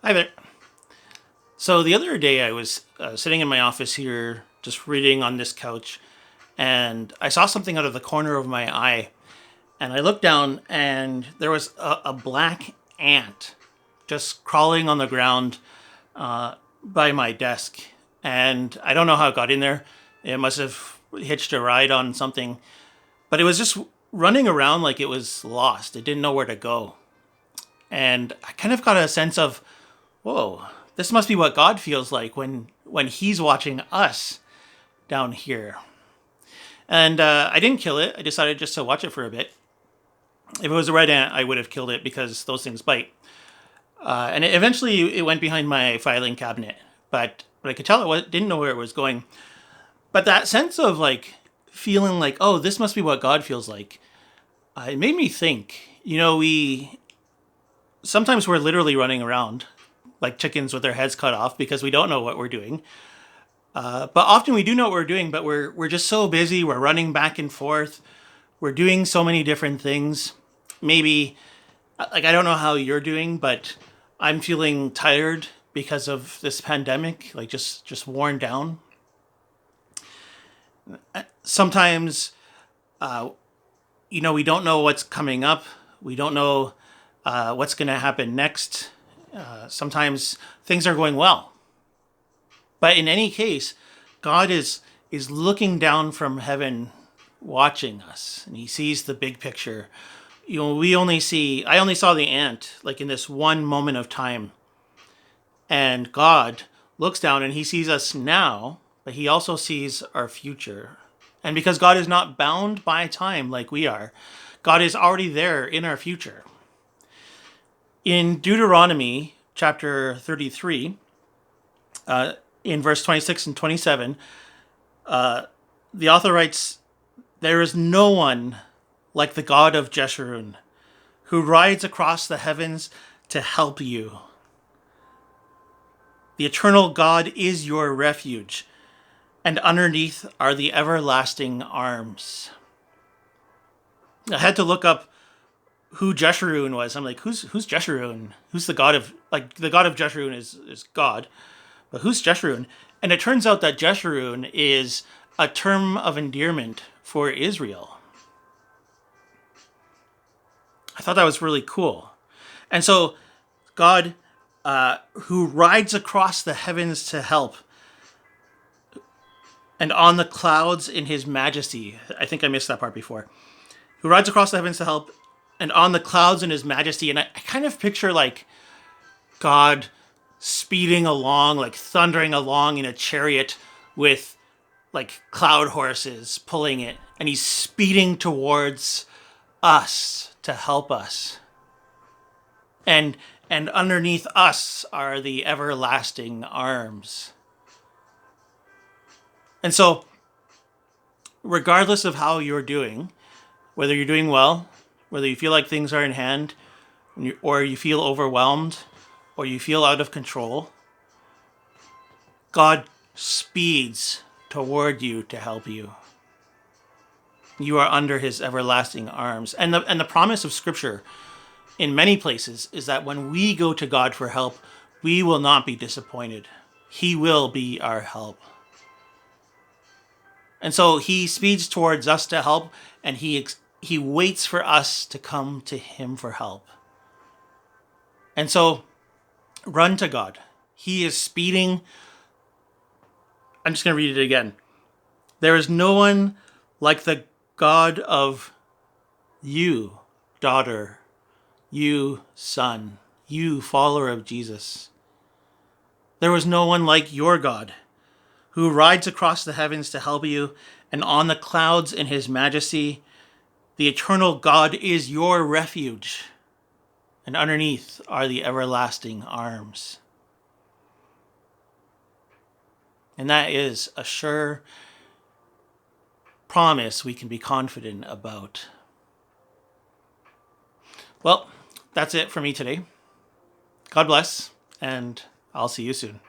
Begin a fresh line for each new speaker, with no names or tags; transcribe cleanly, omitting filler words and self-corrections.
Hi there. So the other day I was sitting in my office here, just reading on this couch, and I saw something out of the corner of my eye. And I looked down, and there was a black ant just crawling on the ground by my desk. And I don't know how it got in there. It must have hitched a ride on something, but it was just running around like it was lost. It didn't know where to go. And I kind of got a sense of, whoa, this must be what God feels like when He's watching us down here. And I didn't kill it. I decided just to watch it for a bit. If it was a red ant, I would have killed it because those things bite. And eventually, it went behind my filing cabinet, but I could tell didn't know where it was going. But that sense of like feeling like, oh, this must be what God feels like. It made me think. We sometimes we're literally running around like chickens with their heads cut off because we don't know what we're doing. But often we do know what we're doing, but we're just so busy. We're running back and forth. We're doing so many different things. Maybe, like, I don't know how you're doing, but I'm feeling tired because of this pandemic, like just worn down. Sometimes, we don't know what's coming up. We don't know what's going to happen next. Sometimes things are going well. But in any case, God is looking down from heaven, watching us, and He sees the big picture. I only saw the ant like in this one moment of time, and God looks down and He sees us now, but He also sees our future. And because God is not bound by time like we are, God is already there in our future. In Deuteronomy chapter 33, in verse 26 and 27, the author writes, "There is no one like the God of Jeshurun, who rides across the heavens to help you. The eternal God is your refuge, and underneath are the everlasting arms." I had to look up who Jeshurun was. I'm like, who's Jeshurun? Who's the God of, like, the God of Jeshurun is God, but who's Jeshurun? And it turns out that Jeshurun is a term of endearment for Israel. I thought that was really cool. And so God, who rides across the heavens to help, and on the clouds in His majesty. I think I missed that part before. Who rides across the heavens to help, and on the clouds in His majesty. And I kind of picture like God speeding along, like thundering along in a chariot with like cloud horses pulling it, and He's speeding towards us to help us. And underneath us are the everlasting arms. And so, regardless of how you're doing, whether you're doing well, whether you feel like things are in hand, or you feel overwhelmed, or you feel out of control, God speeds toward you to help you. You are under His everlasting arms. And the promise of Scripture in many places is that when we go to God for help, we will not be disappointed. He will be our help. And so He speeds towards us to help, and He waits for us to come to Him for help. And so run to God. He is speeding. I'm just going to read it again. There is no one like the God of you, daughter, you, son, you, follower of Jesus. There was no one like your God, who rides across the heavens to help you, and on the clouds in His majesty. The eternal God is your refuge, and underneath are the everlasting arms. And that is a sure promise we can be confident about. Well, that's it for me today. God bless, and I'll see you soon.